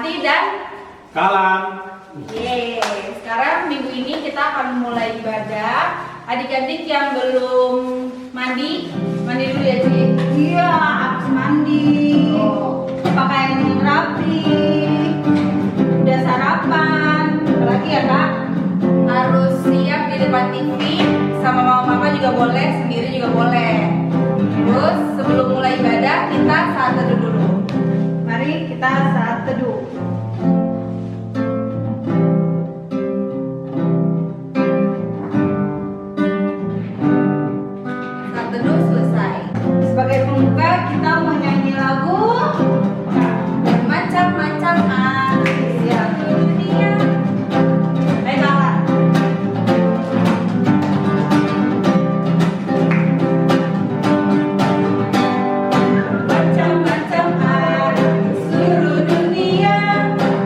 Santi dan Kalan. Yeay. Sekarang minggu ini kita akan mulai ibadah. Adik-adik yang belum mandi dulu ya, Ci? Iya, habis mandi. Pakaian yang rapi. Udah sarapan. Apalagi ya, Kak? Harus siap di depan TV. Sama mama-mama juga boleh, sendiri juga boleh. Terus sebelum mulai ibadah kita saat teduh dulu. Mari kita saat teduh. Saat teduh selesai. Sebagai pembuka kita mau nyanyi lagu Macam-macam artis yang dunia. Baik, Kalan. Macam-macam artis seluruh dunia.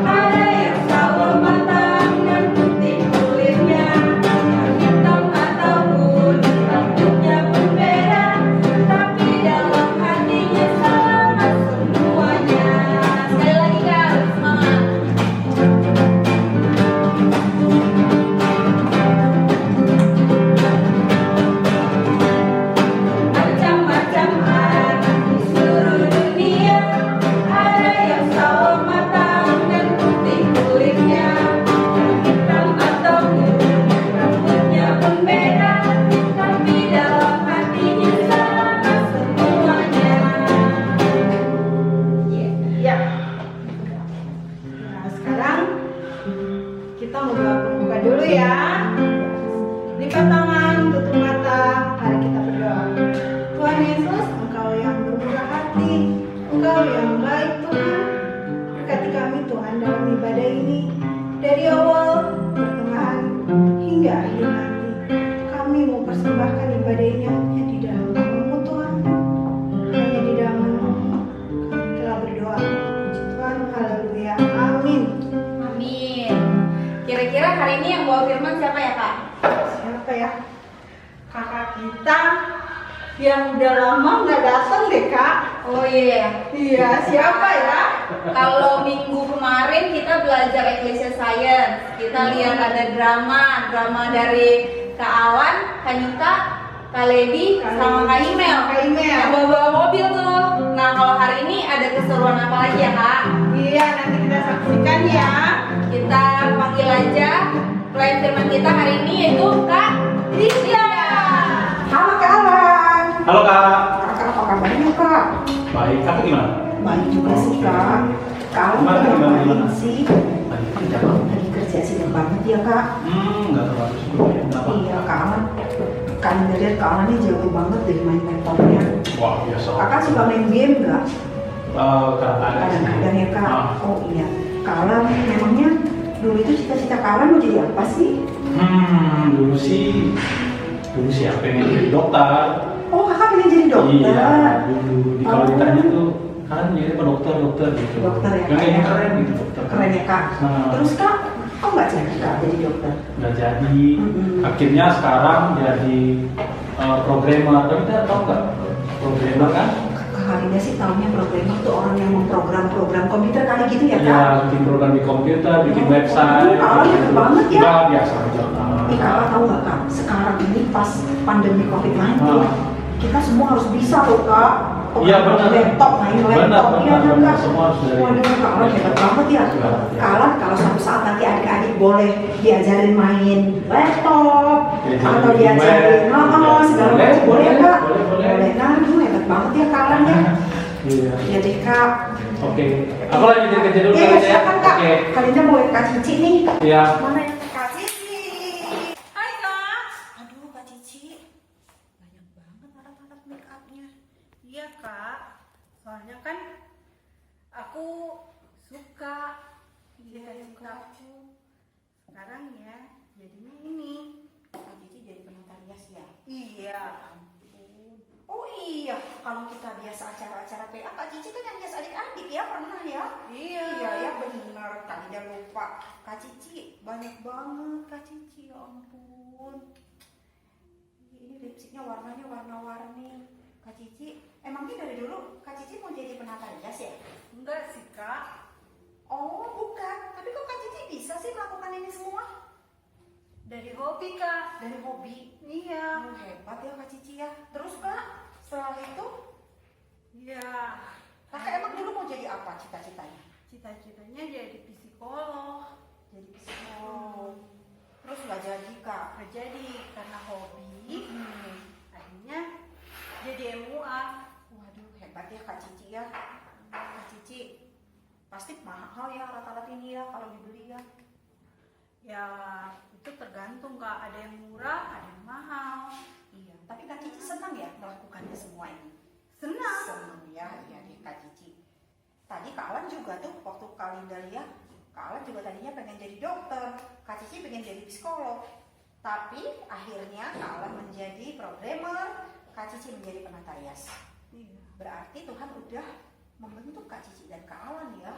Ada yang sawo matang dan putih kulitnya, yang hitam ataupun rambutnya pun beda, tapi dalam hatinya sama semuanya. Sekali lagi, Kak, lebih semangat. Macam-macam artis di seluruh dunia. Ada yang sawo matang dan putih kulitnya, yang hitam ataupun rambutnya pun beda, tapi dalam hatinya sama semuanya. Ya. Nah, sekarang kita mau doa pembuka dulu ya. Lipat tangan, tutup mata, mari kita berdoa. Tuhan Yesus, Engkau yang bermurah hati, Engkau yang baik Tuhan. Berkati kami Tuhan dalam ibadah ini, dari awal, pertengahan, hingga akhir nanti. Kami mau persembahkan ibadah ini hanya di dalam nama-Mu Tuhan. Hanya di dalam nama-Mu kami telah berdoa. Puji Tuhan, haleluya, amin. Amin. Kira-kira hari ini yang bawa firman siapa ya, Kak? Siapa ya? Kakak kita yang udah lama nggak datang deh, Kak. Oh iya. Iya, siapa ya? Kalau minggu kemarin kita belajar Ecclesia Science. Kita lihat ada drama dari Kak Alan, Kak Nita, Kak Lady, sama Kak Imel. Kak Imel. Yang bawa mobil tuh. Nah, kalau hari ini ada keseruan apa lagi ya, Kak? Iya, nanti kita saksikan ya. Kita panggil aja klien firman kita hari ini yaitu Kak Rizya. Halo Kak Alan. Halo Kak. Kakak apa kabarnya Kak? Baik, kamu gimana? Baik juga sih Kak. Kak Alan Gimana, udah gimana, ngapain gimana? sih? Lagi kerja banget. Lagi kerja sibuk banget ya Kak. Nggak terlalu sibuk ya. Kenapa? Iya Kak Alan. Kan lihat Kak Alan ini jauh banget dari main laptopnya. Wah, biasa. Kakak suka main game nggak? Kadang-kadang sih. Kadang-kadang ya Kak. Ah. Oh iya. Kak Alan memangnya dulu itu cita-cita Kak Alan mau jadi apa sih? Dulu sih ya pengen jadi dokter. Oh kakak pengen jadi dokter? Iya, dulu. Kalau Oh. ditanya tuh, kan jadi apa dokter gitu. Dokter ya, Yang Kak, kayaknya ya? keren gitu dokter. Keren ya Kak. Nah. Terus Kak, kok nggak jadi Kak jadi dokter? Nggak jadi. Mm-mm. Akhirnya sekarang jadi programmer. Tapi kita tahu nggak programmer kan? Kak Harinda sih tahunya programmer tuh orang yang memprogram-program komputer kali gitu ya Kak? Ya, bikin program di komputer, bikin Oh, website. Kak Alan hebat banget ya. Nggak, biasa aja. Ih kakak tahu nggak Kak, sekarang ini pas pandemi COVID-19 Ah. kita semua harus bisa loh Kak. Iya, benar. Laptop, main laptop, iya kan benar. Kak? Semua harus dari. Waduh Kak Alan hebat banget ya. Iya. Kak Alan kalau suatu saat nanti adik-adik boleh diajarin main laptop Diajarin atau diajarin web. segala Boleh, macam boleh boleh, Kak? boleh. Nah, aduh hebat banget ya Kak Alan ya. Iya. Ya deh Kak. Oke. Aku lanjutin kerja dulu Iya, kali ya. silakan Kak. Oke. Kalian mau lihat Kak Cici nih. Iya. Mana ya Kak Cici? Hai, Kak. Aduh Kak Cici, banyak banget alat-alat make upnya. Iya Kak, soalnya kan aku suka cita-cita aku. Sekarang ya, jadinya ini. Kak Cici jadi penata rias ya? Iya. Ampun. Oh iya, kalau kita biasa acara-acara PA, Kak Cici kan yang biasa adik-adik ya, pernah ya? Iya ya benar, tadi udah lupa. Kak Cici, banyak banget Kak Cici, ya ampun. Ini lipstiknya warnanya warna-warni. Kak Cici, emangnya dari dulu Kak Cici mau jadi penata rias ya? Enggak sih, Kak. Oh, bukan. Tapi kok Kak Cici bisa sih melakukan ini semua? Dari hobi, Kak. Dari hobi? Iya. Hebat ya Kak Cici ya. Terus Kak, setelah itu? Ya. Kakak emang dulu mau jadi apa cita-citanya? Cita-citanya jadi psikolog. Jadi psikolog. Terus nggak jadi Kak? Nggak jadi karena hobi. Akhirnya jadi MUA. Waduh, hebat ya Kak Cici ya. Kak Cici pasti mahal ya rata-rata ini ya kalau dibeli ya. Ya itu tergantung Kak, ada yang murah, ada yang mahal. Iya, tapi Kak Cici senang ya melakukannya semua ini. Senang. Senang ya, iya deh Kak Cici. Tadi Kak Alan juga tuh waktu Kak Linda lihat, Kak Alan juga tadinya pengen jadi dokter, Kak Cici pengen jadi psikolog. Tapi akhirnya Kak Alan menjadi programmer, Kak Cici menjadi penata rias. Iya. Berarti Tuhan udah membentuk Kak Cici dan Kak Alan ya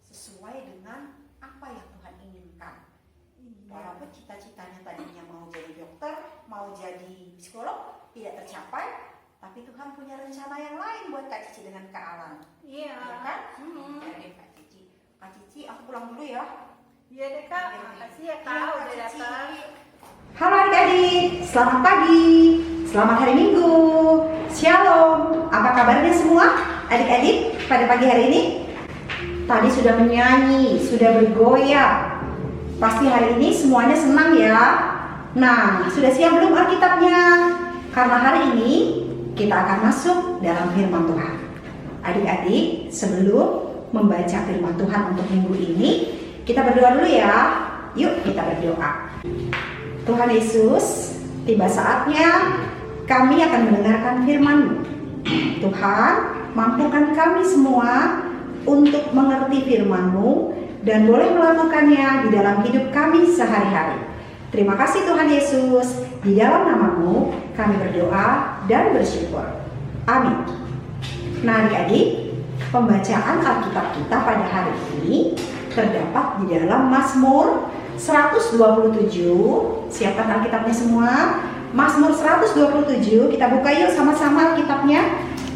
sesuai dengan apa yang Tuhan inginkan. Walaupun cita-citanya tadinya mau jadi dokter, mau jadi psikolog tidak tercapai, tapi Tuhan punya rencana yang lain buat Kak Cici dengan Kak Alan. Iya. Ya kan? Ya deh Kak Cici. Kak Cici, aku pulang dulu ya. Iya deh Kak. Makasih ya Kak udah datang. Halo adik-adik, selamat pagi, selamat hari Minggu, Shalom. Apa kabarnya semua adik-adik pada pagi hari ini? Tadi sudah menyanyi, sudah bergoyang. Pasti hari ini semuanya senang ya. Nah, sudah siap belum Alkitabnya? Karena hari ini kita akan masuk dalam firman Tuhan. Adik-adik, sebelum membaca firman Tuhan untuk minggu ini, kita berdoa dulu ya. Yuk kita berdoa. Tuhan Yesus, tiba saatnya kami akan mendengarkan firman-Mu. Tuhan, mampukan kami semua untuk mengerti firman-Mu dan boleh melakukannya di dalam hidup kami sehari-hari. Terima kasih Tuhan Yesus, di dalam nama-Mu kami berdoa dan bersyukur. Amin. Nah adik-adik, pembacaan Alkitab kita pada hari ini terdapat di dalam Mazmur 127. Siapkan Alkitabnya semua. Mazmur 127, kita buka yuk sama-sama Alkitabnya.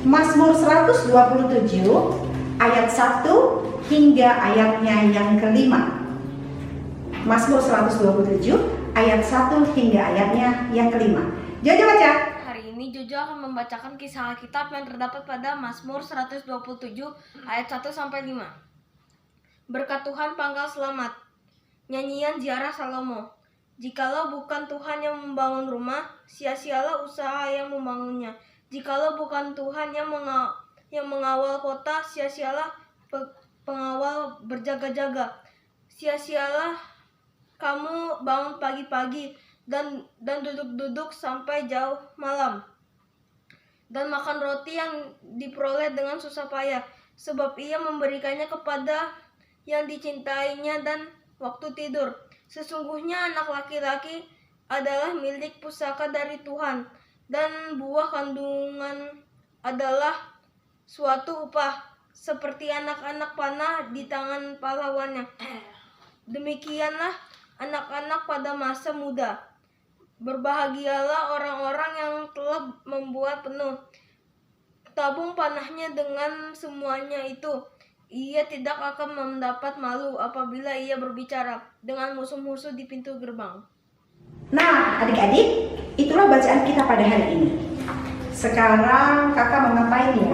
Mazmur 127 ayat 1 hingga ayatnya yang kelima. Mazmur 127 ayat 1 hingga ayatnya yang kelima. Jojo baca. Hari ini Jojo akan membacakan kisah Alkitab yang terdapat pada Mazmur 127 ayat 1 sampai 5. Berkat Tuhan pangkal selamat. Nyanyian ziarah Salomo. Jikalau bukan Tuhan yang membangun rumah, sia-sialah usaha yang membangunnya. Jikalau bukan Tuhan yang mengawal kota, sia-sialah pengawal berjaga-jaga. Sia-sialah kamu bangun pagi-pagi dan duduk-duduk sampai jauh malam, dan makan roti yang diperoleh dengan susah payah, sebab ia memberikannya kepada yang dicintainya dan waktu tidur. Sesungguhnya anak laki-laki adalah milik pusaka dari Tuhan, dan buah kandungan adalah suatu upah, seperti anak-anak panah di tangan pahlawannya. Demikianlah anak-anak pada masa muda. Berbahagialah orang-orang yang telah membuat penuh tabung panahnya dengan semuanya itu. Ia tidak akan mendapat malu apabila ia berbicara dengan musuh-musuh di pintu gerbang. Nah, adik-adik, itulah bacaan kita pada hari ini. Sekarang kakak mau ngapain ya?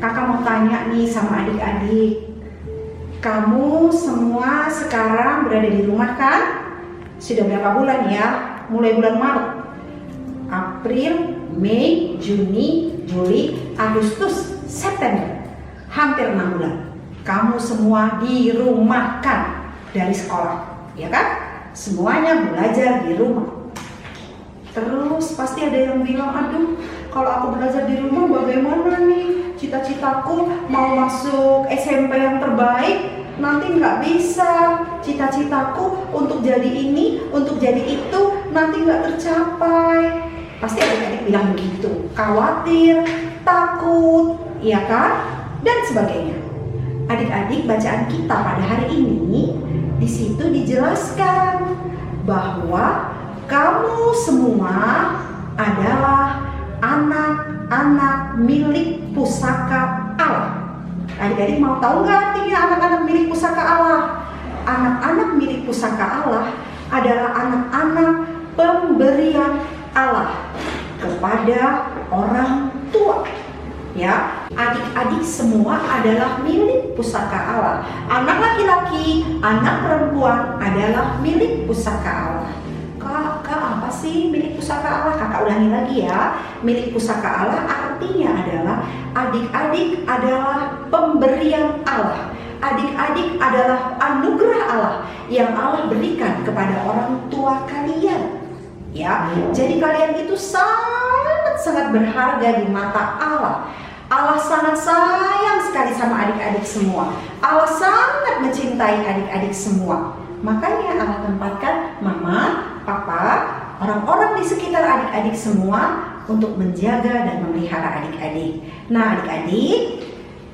Kakak mau tanya nih sama adik-adik. Kamu semua sekarang berada di rumah kan? Sudah berapa bulan ya? Mulai bulan Maret, April, Mei, Juni, Juli, Agustus, September. Hampir 6 bulan. Kamu semua dirumahkan dari sekolah, ya kan? Semuanya belajar di rumah. Terus pasti ada yang bilang, aduh, kalau aku belajar di rumah bagaimana nih? Cita-citaku mau masuk SMP yang terbaik, nanti nggak bisa. Cita-citaku untuk jadi ini, untuk jadi itu, nanti nggak tercapai. Pasti adik-adik bilang begitu, khawatir, takut, ya kan? Dan sebagainya. Adik-adik, bacaan kita pada hari ini di situ dijelaskan bahwa kamu semua adalah anak-anak milik pusaka Allah. Adik-adik mau tahu nggak artinya anak-anak milik pusaka Allah? Anak-anak milik pusaka Allah adalah anak-anak pemberian Allah kepada orang tua. Ya, adik-adik semua adalah milik pusaka Allah. Anak laki-laki, anak perempuan adalah milik pusaka Allah. Kak, apa sih milik pusaka Allah? Kakak ulangi lagi ya. Milik pusaka Allah artinya adalah adik-adik adalah pemberian Allah. Adik-adik adalah anugerah Allah yang Allah berikan kepada orang tua kalian. Ya, jadi kalian itu sangat berharga di mata Allah. Allah sangat sayang sekali sama adik-adik semua. Allah sangat mencintai adik-adik semua. Makanya Allah tempatkan mama, papa, orang-orang di sekitar adik-adik semua untuk menjaga dan memelihara adik-adik. Nah, adik-adik,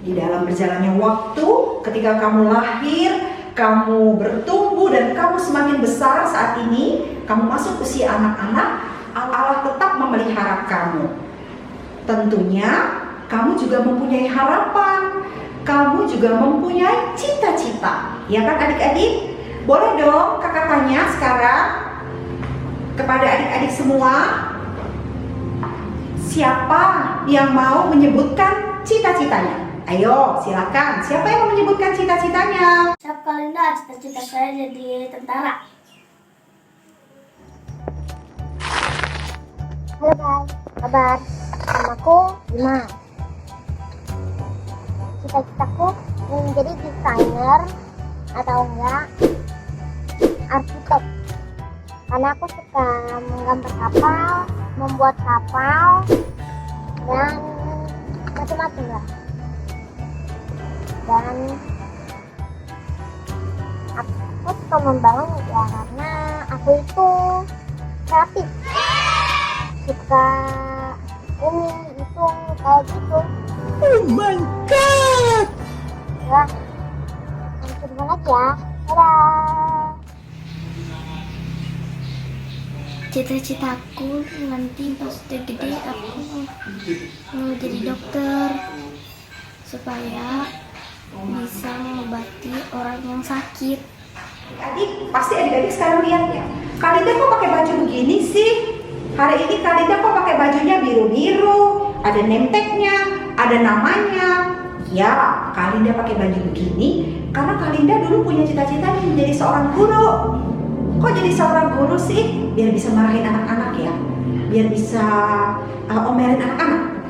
di dalam berjalannya waktu, ketika kamu lahir, kamu bertumbuh dan kamu semakin besar saat ini, kamu masuk usia anak-anak, Allah tetap memelihara kamu. Tentunya kamu juga mempunyai harapan, kamu juga mempunyai cita-cita. Ya kan adik-adik? Boleh dong kakak tanya sekarang kepada adik-adik semua, siapa yang mau menyebutkan cita-citanya? Ayo silakan, siapa yang mau menyebutkan cita-citanya? Siap Kalinda, cita-cita saya jadi tentara. Halo guys, kabar? Namaku Dimas. Cita-citaku ingin menjadi desainer atau enggak arsitek. Karena aku suka menggambar kapal, membuat kapal, dan macam-macam lah. Dan aku suka membangun ya karena aku itu kreatif, suka ini itu kayak gitu. Oh my god. Ya, sampai jumpa lagi ya. Dadah. Cita-citaku nanti pas udah gede aku mau jadi dokter supaya bisa mengobati orang yang sakit. Pasti adik-adik sekarang lihat ya, Kalinda kok pakai baju begini sih? Hari ini Kalinda kok pakai bajunya biru-biru, ada name tag-nya, ada namanya. Ya, Kalinda pakai baju begini karena Kalinda dulu punya cita-cita menjadi seorang guru. Kok jadi seorang guru sih? Biar bisa marahin anak-anak ya, biar bisa omelin anak-anak.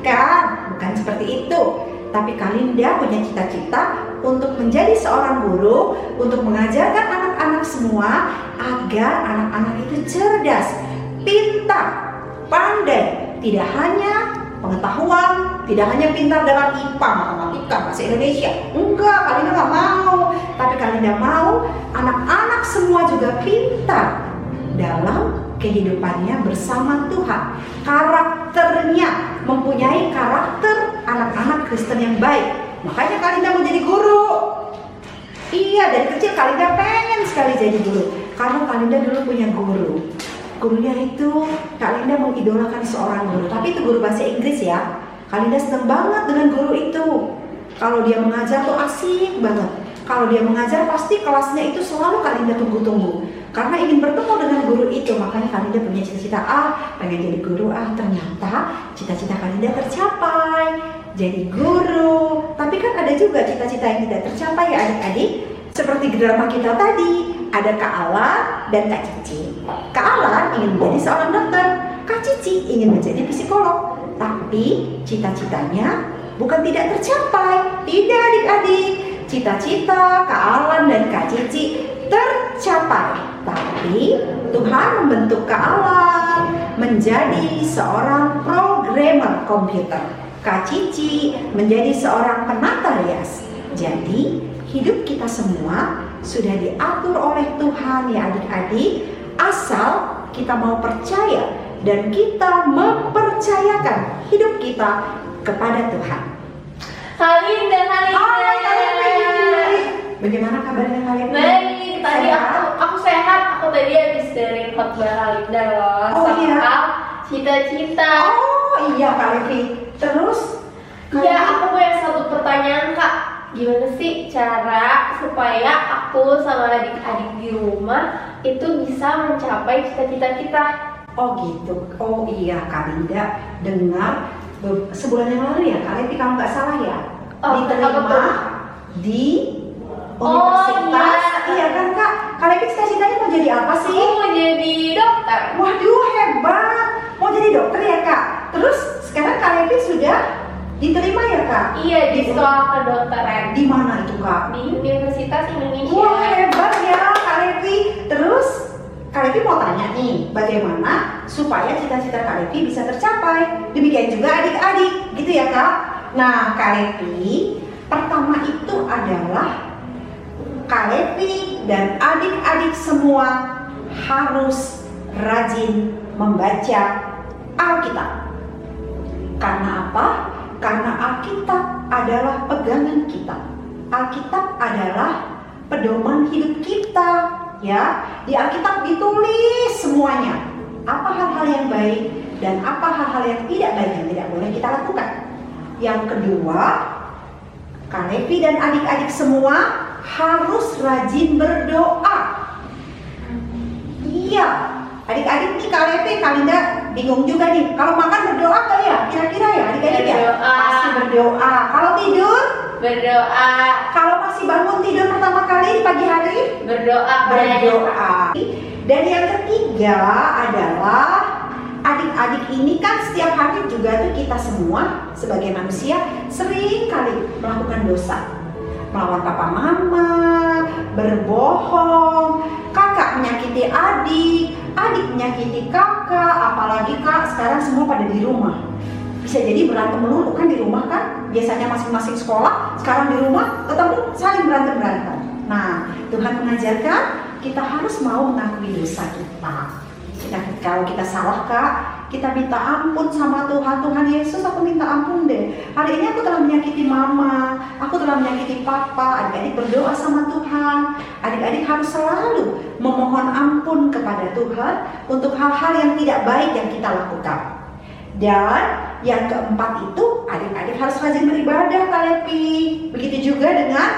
Bukan seperti itu. Tapi Kalinda punya cita-cita untuk menjadi seorang guru, untuk mengajarkan anak-anak semua agar anak-anak itu cerdas, pintar, pandai, tidak hanya pengetahuan, tidak hanya pintar dalam IPA, matematika, bahasa Indonesia. Enggak, Kalinda nggak mau. Tapi Kalinda mau anak-anak semua juga pintar dalam kehidupannya bersama Tuhan. Karakternya, mempunyai karakter anak-anak Kristen yang baik. Makanya Kalinda mau jadi guru. Iya, dari kecil Kalinda pengen sekali jadi guru. Karena Kalinda dulu punya guru. Gurunya itu Kalinda mengidolakan seorang guru. Tapi itu guru bahasa Inggris ya. Kalinda senang banget dengan guru itu. Kalau dia mengajar tuh asik banget. Kalau dia mengajar pasti kelasnya itu selalu Kalinda tunggu-tunggu. Karena ingin bertemu dengan guru itu. Makanya Kalinda punya cita-cita, pengen jadi guru. Ternyata cita-cita Kalinda tercapai, jadi guru. Tapi kan ada juga cita-cita yang tidak tercapai ya adik-adik. Seperti drama kita tadi, ada Kak Alan dan Kak Cici. Kak Alan ingin menjadi seorang dokter, Kak Cici ingin menjadi psikolog. Tapi cita-citanya bukan tidak tercapai. Tidak adik-adik, cita-cita Kak Alan dan Kak Cici tercapai. Tapi Tuhan membentuk Kak Alan menjadi seorang programmer komputer. Kak Cici menjadi seorang penata rias. Jadi hidup kita semua sudah diatur oleh Tuhan ya adik-adik. Asal kita mau percaya dan kita mempercayakan hidup kita kepada Tuhan. Kalinda. Bagaimana kabarnya kalian? Baik, tadi aku sehat. Aku tadi habis dari khotbah Kalinda loh. Oh, soal iya. cita-cita. Oh iya Kak Levi. Terus? Ya, aku punya satu pertanyaan Kak. gimana sih cara supaya aku sama adik-adik di rumah itu bisa mencapai cita-cita kita? Oh gitu. Oh iya Kak Linda, dengar sebulan yang lalu ya Kak Levi kalau nggak salah ya, Oh, diterima betul. di Oh, universitas. iya. Iya kan Kak? Kak Levi cita-citanya mau jadi apa sih? Aku mau jadi dokter. Waduh hebat, mau jadi dokter ya Kak? Terus sekarang Kak Levi sudah diterima ya Kak? Iya, di sekolah kedokteran Di mana itu Kak? di Universitas Indonesia. Wah hebat ya Kak Levi. Terus Kak Levi mau tanya nih, bagaimana supaya cita-cita Kak Levi bisa tercapai? Demikian juga adik-adik, gitu ya Kak? Nah Kak Levi, pertama itu adalah Kak Levi dan adik-adik semua harus rajin membaca Alkitab. Karena apa? Karena Alkitab adalah pegangan kita. Alkitab adalah pedoman hidup kita, ya. Di Alkitab ditulis semuanya. Apa hal-hal yang baik dan apa hal-hal yang tidak baik yang tidak boleh kita lakukan. Yang kedua, Kak Levi dan adik-adik semua harus rajin berdoa. Iya, adik-adik nih Kak Levi, Kak Linda bingung juga nih. Kalau makan berdoa nggak ya? Kira-kira ya adik-adik ya? Berdoa. Pasti berdoa. Kalau tidur? Berdoa, Kalau masih bangun tidur pertama kali di pagi hari? berdoa. Dan yang ketiga adalah adik-adik ini kan setiap hari juga tuh kita semua sebagai manusia sering kali melakukan dosa. Melawan papa mama, berbohong, kakak menyakiti adik, adik menyakiti kakak, apalagi kak sekarang semua pada di rumah. Bisa jadi berantem melulu kan di rumah kan? Biasanya masing-masing sekolah, sekarang di rumah ketemu saling berantem-berantem. Nah, Tuhan mengajarkan kita harus mau mengakui dosa kita. Kalau kita salah kak, kita minta ampun sama Tuhan. Tuhan Yesus, aku minta ampun deh. Hari ini aku telah menyakiti mama, aku telah menyakiti papa. Adik-adik berdoa sama Tuhan. Adik-adik harus selalu memohon ampun kepada Tuhan untuk hal-hal yang tidak baik yang kita lakukan. Dan yang keempat itu adik-adik harus rajin beribadah Kak Levi. Begitu juga dengan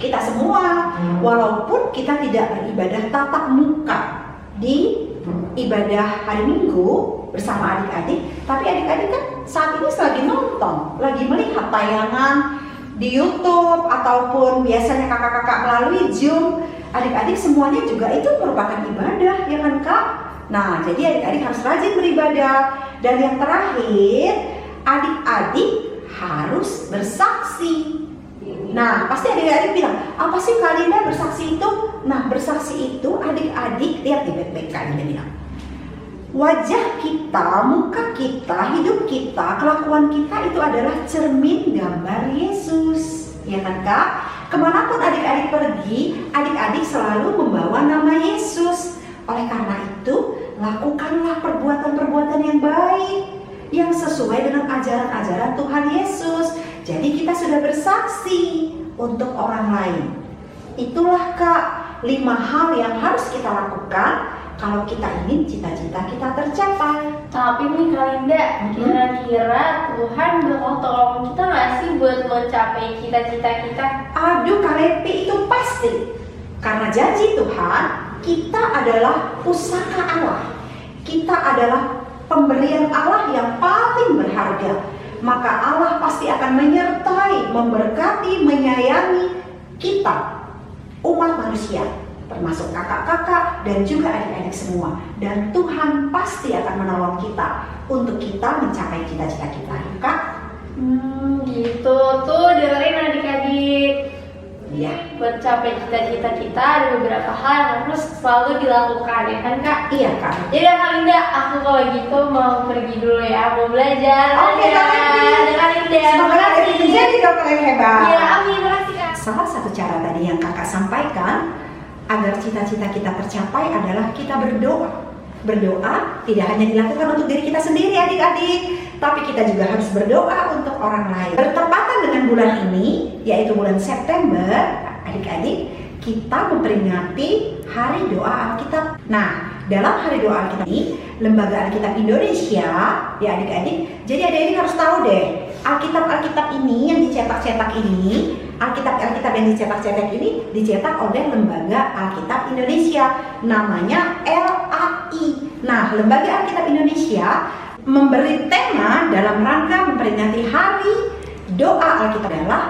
kita semua. Walaupun kita tidak beribadah tatap muka di ibadah hari Minggu bersama adik-adik, tapi adik-adik kan saat ini lagi nonton, lagi melihat tayangan di YouTube ataupun biasanya kakak-kakak melalui Zoom. Adik-adik semuanya juga itu merupakan ibadah, ya kan Kak? Nah, jadi adik-adik harus rajin beribadah. Dan yang terakhir, adik-adik harus bersaksi. Nah, pasti adik-adik bilang, apa sih Kak Linda bersaksi itu? Nah, bersaksi itu adik-adik, lihat di baik-baik Kak Linda bilang. Wajah kita, muka kita, hidup kita, kelakuan kita itu adalah cermin gambar Yesus. Ya kan Kak? Kemanapun adik-adik pergi, adik-adik selalu membawa nama Yesus. Oleh karena itu, lakukanlah perbuatan-perbuatan yang baik, yang sesuai dengan ajaran-ajaran Tuhan Yesus. Jadi kita sudah bersaksi untuk orang lain. Itulah Kak, 5 hal yang harus kita lakukan kalau kita ingin cita-cita kita tercapai. Tapi nih Kak Linda, kira-kira Tuhan bakal tolong kita nggak sih buat mencapai cita-cita kita? Aduh Kak Levi, itu pasti. Karena janji Tuhan, kita adalah pusaka Allah. Kita adalah pemberian Allah yang paling berharga. Maka Allah pasti akan menyertai, memberkati, menyayangi kita, umat manusia, termasuk kakak-kakak dan juga adik-adik semua. Dan Tuhan pasti akan menolong kita untuk kita mencapai cita-cita kita, Kak. Gitu tuh, dengerin adik-adik. Iya. Buat capai cita-cita kita ada beberapa hal yang harus selalu dilakukan, ya kan Kak? Iya Kak. Jadi Kak Linda, aku kalau gitu mau pergi dulu ya, mau belajar. Oke Kak Levi. Kak Linda. Semoga Kak Levi menjadi dokter yang hebat. Iya, amin. Makasih Kak. Salah satu cara tadi yang kakak sampaikan agar cita-cita kita tercapai adalah kita berdoa. Berdoa tidak hanya dilakukan untuk diri kita sendiri adik-adik, tapi kita juga harus berdoa untuk orang lain. Bertepatan dengan bulan ini, yaitu bulan September, adik-adik, kita memperingati Hari Doa Alkitab. Nah, dalam Hari Doa Alkitab ini, Lembaga Alkitab Indonesia, ya adik-adik, jadi adik-adik harus tahu deh, Alkitab ini yang dicetak-cetak ini, Alkitab yang dicetak-cetak ini dicetak oleh Lembaga Alkitab Indonesia, namanya LAI. Nah, Lembaga Alkitab Indonesia memberi tema dalam rangka memperingati Hari Doa Alkitab adalah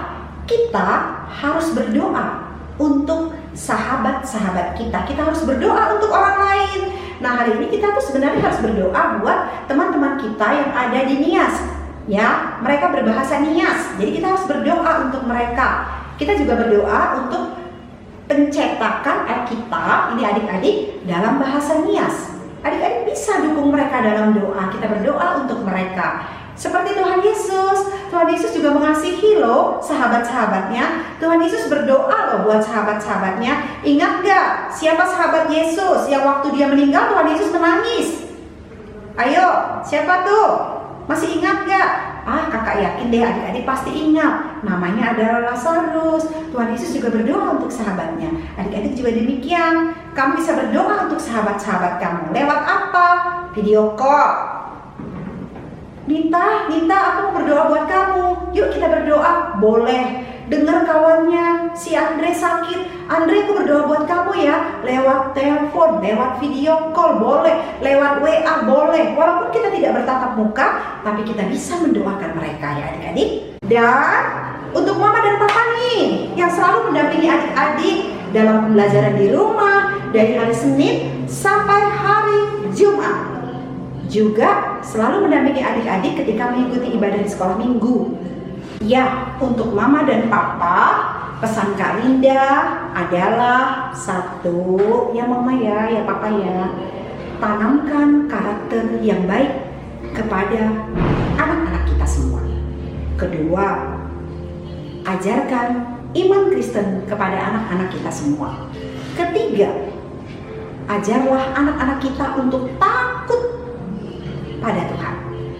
kita harus berdoa untuk sahabat-sahabat kita. Kita harus berdoa untuk orang lain. Nah, hari ini kita tuh sebenarnya harus berdoa buat teman-teman kita yang ada di Nias. Ya, mereka berbahasa Nias. Jadi kita harus berdoa untuk mereka. Kita juga berdoa untuk pencetakan Alkitab ini adik-adik dalam bahasa Nias. Adik-adik bisa dukung mereka dalam doa. Kita berdoa untuk mereka. Seperti Tuhan Yesus juga mengasihi loh sahabat-sahabatnya. Tuhan Yesus berdoa loh buat sahabat-sahabatnya. Ingat gak siapa sahabat Yesus yang waktu dia meninggal Tuhan Yesus menangis? Ayo, siapa tuh? Masih ingat gak? Kakak yakin deh adik-adik pasti ingat. Namanya adalah Lazarus. Tuhan Yesus juga berdoa untuk sahabatnya. Adik-adik juga demikian. Kamu bisa berdoa untuk sahabat-sahabat kamu. Lewat apa? Video call. Nita, aku mau berdoa buat kamu. Yuk kita berdoa. Boleh. Dengar kawannya si Andre sakit. Andre, aku berdoa buat kamu ya. Lewat telepon, lewat video call boleh, lewat WA boleh. Walaupun kita tidak bertatap muka, tapi kita bisa mendoakan mereka ya adik-adik. Dan untuk mama dan papa nih yang selalu mendampingi adik-adik dalam pembelajaran di rumah dari hari Senin sampai hari Jumat. Juga selalu mendampingi adik-adik ketika mengikuti ibadah di sekolah minggu. Ya, untuk mama dan papa, pesan Kak Linda adalah satu, ya mama ya papa ya, tanamkan karakter yang baik kepada anak-anak kita semua. Kedua, ajarkan iman Kristen kepada anak-anak kita semua. Ketiga, ajarlah anak-anak kita untuk takut pada Tuhan.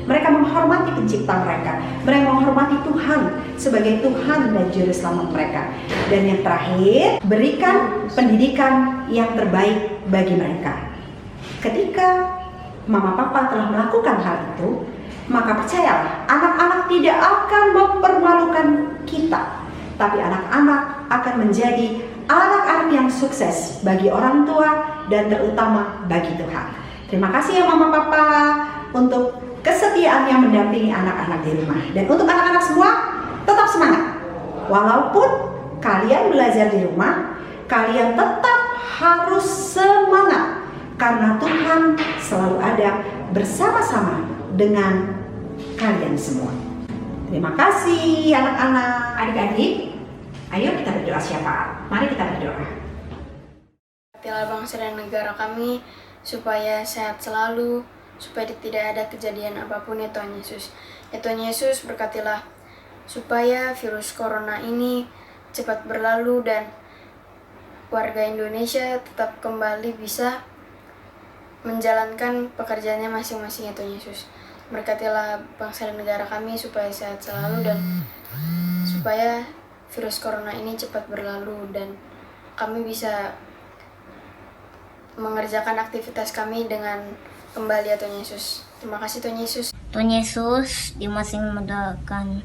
Mereka menghormati pencipta mereka. Mereka menghormati Tuhan sebagai Tuhan dan Juru Selamat mereka. Dan yang terakhir, berikan pendidikan yang terbaik bagi mereka. Ketika mama papa telah melakukan hal itu, maka percayalah, anak-anak tidak akan mempermalukan kita, tapi anak-anak akan menjadi anak-anak yang sukses bagi orang tua dan terutama bagi Tuhan. Terima kasih ya mama papa untuk kesetiaan yang mendampingi anak-anak di rumah. Dan untuk anak-anak semua, tetap semangat. Walaupun kalian belajar di rumah, kalian tetap harus semangat. Karena Tuhan selalu ada bersama-sama dengan kalian semua. Terima kasih anak-anak. Adik-adik, ayo kita berdoa syafaat. Mari kita berdoa. Berkatilah bangsa dan negara kami, supaya sehat selalu, supaya tidak ada kejadian apapun ya Tuhan Yesus. Ya Tuhan Yesus, berkatilah supaya virus corona ini cepat berlalu dan warga Indonesia tetap kembali bisa menjalankan pekerjaannya masing-masing ya Tuhan Yesus. Berkatilah bangsa dan negara kami supaya sehat selalu dan supaya virus corona ini cepat berlalu dan kami bisa mengerjakan aktivitas kami dengan kembali ya Tuhan Yesus. Terima kasih Tuhan Yesus. Tuhan Yesus, di masing mendoakan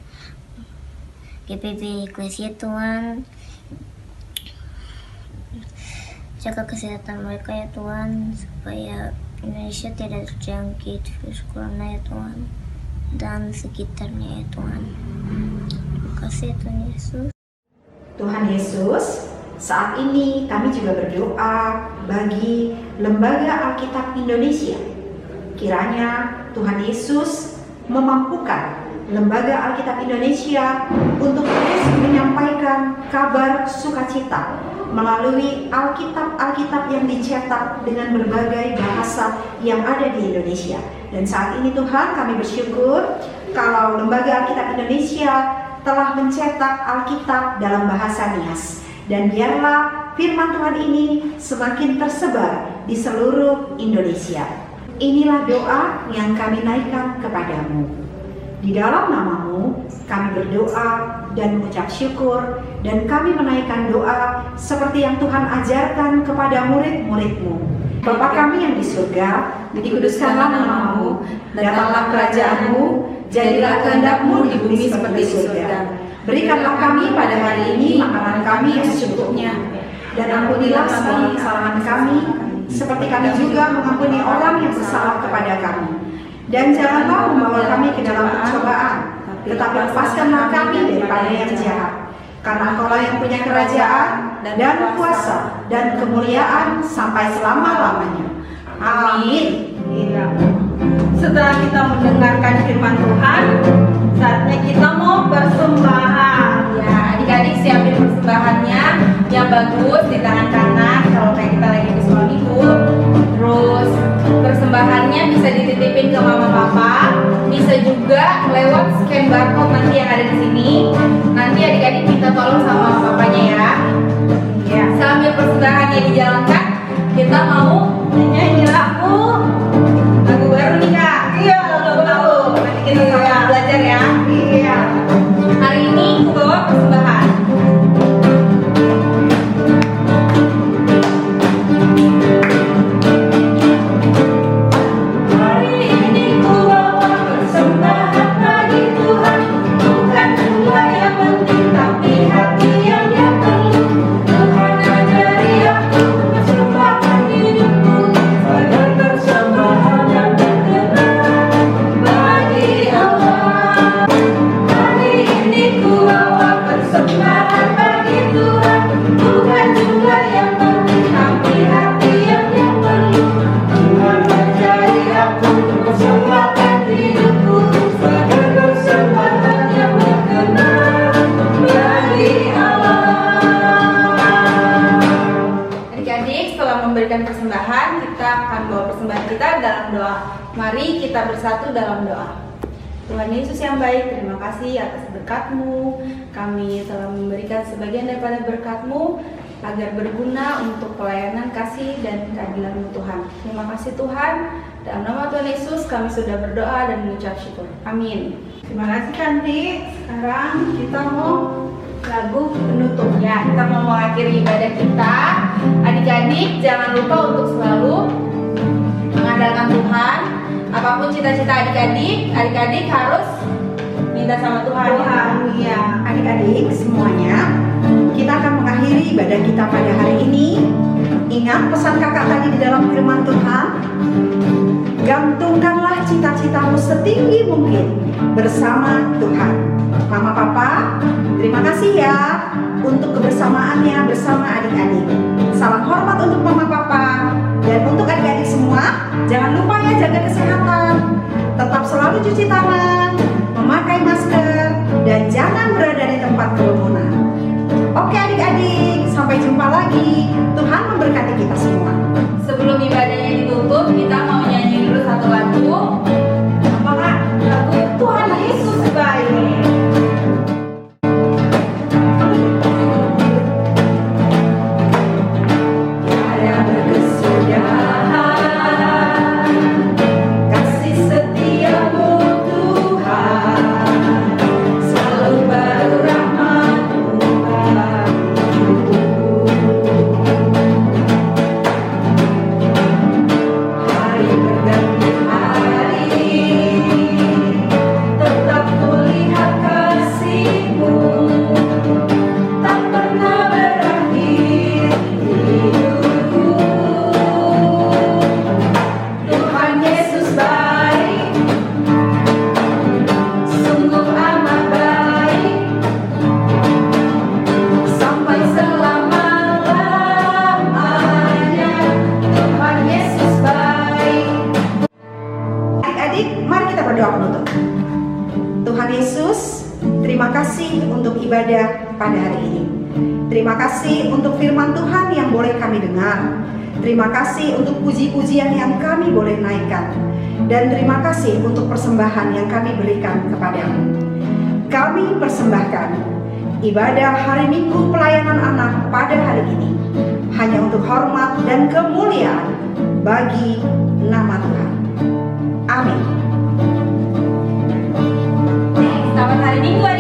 GPB Eklesia Tuhan. Jaga kesehatan mereka ya Tuhan, supaya Indonesia tidak terjangkit virus corona ya Tuhan, dan sekitarnya ya Tuhan. Terima kasih Tuhan Yesus. Tuhan Yesus, saat ini kami juga berdoa bagi Lembaga Alkitab Indonesia. Kiranya Tuhan Yesus memampukan Lembaga Alkitab Indonesia untuk terus menyampaikan kabar sukacita melalui Alkitab yang dicetak dengan berbagai bahasa yang ada di Indonesia. Dan saat ini Tuhan, kami bersyukur kalau Lembaga Alkitab Indonesia telah mencetak Alkitab dalam bahasa Nias. Dan biarlah firman Tuhan ini semakin tersebar di seluruh Indonesia. Inilah doa yang kami naikkan kepadamu. Di dalam nama-Mu, kami berdoa dan mengucap syukur, dan kami menaikkan doa seperti yang Tuhan ajarkan kepada murid-murid-Mu. Bapa kami yang di surga, dikuduskanlah nama-Mu, datanglah kerajaan-Mu, jadilah kehendak-Mu di bumi seperti di surga. Berikanlah kami pada hari ini makanan kami yang secukupnya, dan ampunilah segala kesalahan kami, seperti kami juga mengampuni orang yang bersalah kepada kami. Dan janganlah membawa kami ke dalam pencobaan, tetapi lepaskanlah kami daripada yang jahat. Karena Engkaulah yang punya kerajaan dan kuasa dan kemuliaan sampai selama-lamanya. Amin. Iya. Setelah kita mendengarkan firman Tuhan, saatnya kita mau persembahan. Ya, adik-adik siapin persembahannya yang bagus di tangan kanan kalau kayak kita lagi di sekolah minggu. Terus persembahannya bisa dititipin ke mama papa, bisa juga lewat scan barcode nanti yang ada di sini. Nanti adik-adik minta tolong sama mama papanya ya. Ya, sambil persembahannya dijalankan, kita mau nyanyi lagu baru nih Kak. Iya, lagu baru. Nanti kita sama belajar ya. Iya. Hari ini aku bawa persembahan. Hari ini ku bawa persembahan bagi Tuhan, bukan jumlah yang penting tapi hati yang Dia perlu. Tuhan ajari aku persembahkan hidupku sebagai persembahan yang berkenan bagi Allah. Hari ini ku bawa persembahan bagi Tuhan, bukan jumlah yang penting tapi hati yang Dia perlu. Tuhan ajari aku persembahkan hidupku sebagai persembahan yang berkenan bagi Allah. Adik-adik, setelah memberikan persembahan, kita akan bawa persembahan kita dalam doa. Mari kita bersatu dalam doa. Tuhan Yesus yang baik, terima kasih atas berkat-Mu. Kami telah memberikan sebagian daripada berkat-Mu agar berguna untuk pelayanan kasih dan keadilan-Mu Tuhan. Terima kasih Tuhan. Dalam nama Tuhan Yesus kami sudah berdoa dan mengucap syukur. Amin. Terima kasih Cantik. Sekarang kita mau lagu penutup. Ya, kita mau mengakhiri ibadah kita. Adik-adik jangan lupa untuk selalu mengandalkan Tuhan. Apapun cita-cita adik-adik harus minta sama Tuhan. Tuhan, iya. Adik-adik semuanya, kita akan mengakhiri ibadah kita pada hari ini. Ingat pesan kakak tadi di dalam firman Tuhan. Gantungkanlah cita-citamu setinggi mungkin bersama Tuhan. Mama Papa, terima kasih ya untuk kebersamaannya bersama adik-adik. Salam hormat untuk Mama Papa dan untuk adik-adik semua. Jangan lupa ya jaga kesehatan. Tetap selalu cuci tangan, memakai masker, dan jangan berada di tempat kerumunan. Oke adik-adik, sampai jumpa lagi. Tuhan memberkati kita semua. Sebelum ibadahnya ditutup, kita mau nyanyi dulu satu lagu. Apakah lagu Tuhan Yesus baik? Ada berkesudahan kasih setiamu Tuhan, selalu baru rahmat-Mu bagiku. Hari berganti hari, tetap kulihat kasih-Mu, tak pernah berakhir hidupku. Tuhan Yesus baik, sungguh amat baik, sampai selama-lamanya. Tuhan Yesus baik. Adik-adik, mari kita berdoa penutup. Tuhan Yesus, terima kasih untuk ibadah pada hari ini. Terima kasih untuk firman Tuhan yang boleh kami dengar. Terima kasih untuk puji-pujian yang kami boleh naikkan. Dan terima kasih untuk persembahan yang kami berikan kepadamu. Kami persembahkan ibadah hari Minggu pelayanan anak pada hari ini hanya untuk hormat dan kemuliaan bagi nama Tuhan. Amin. Minggu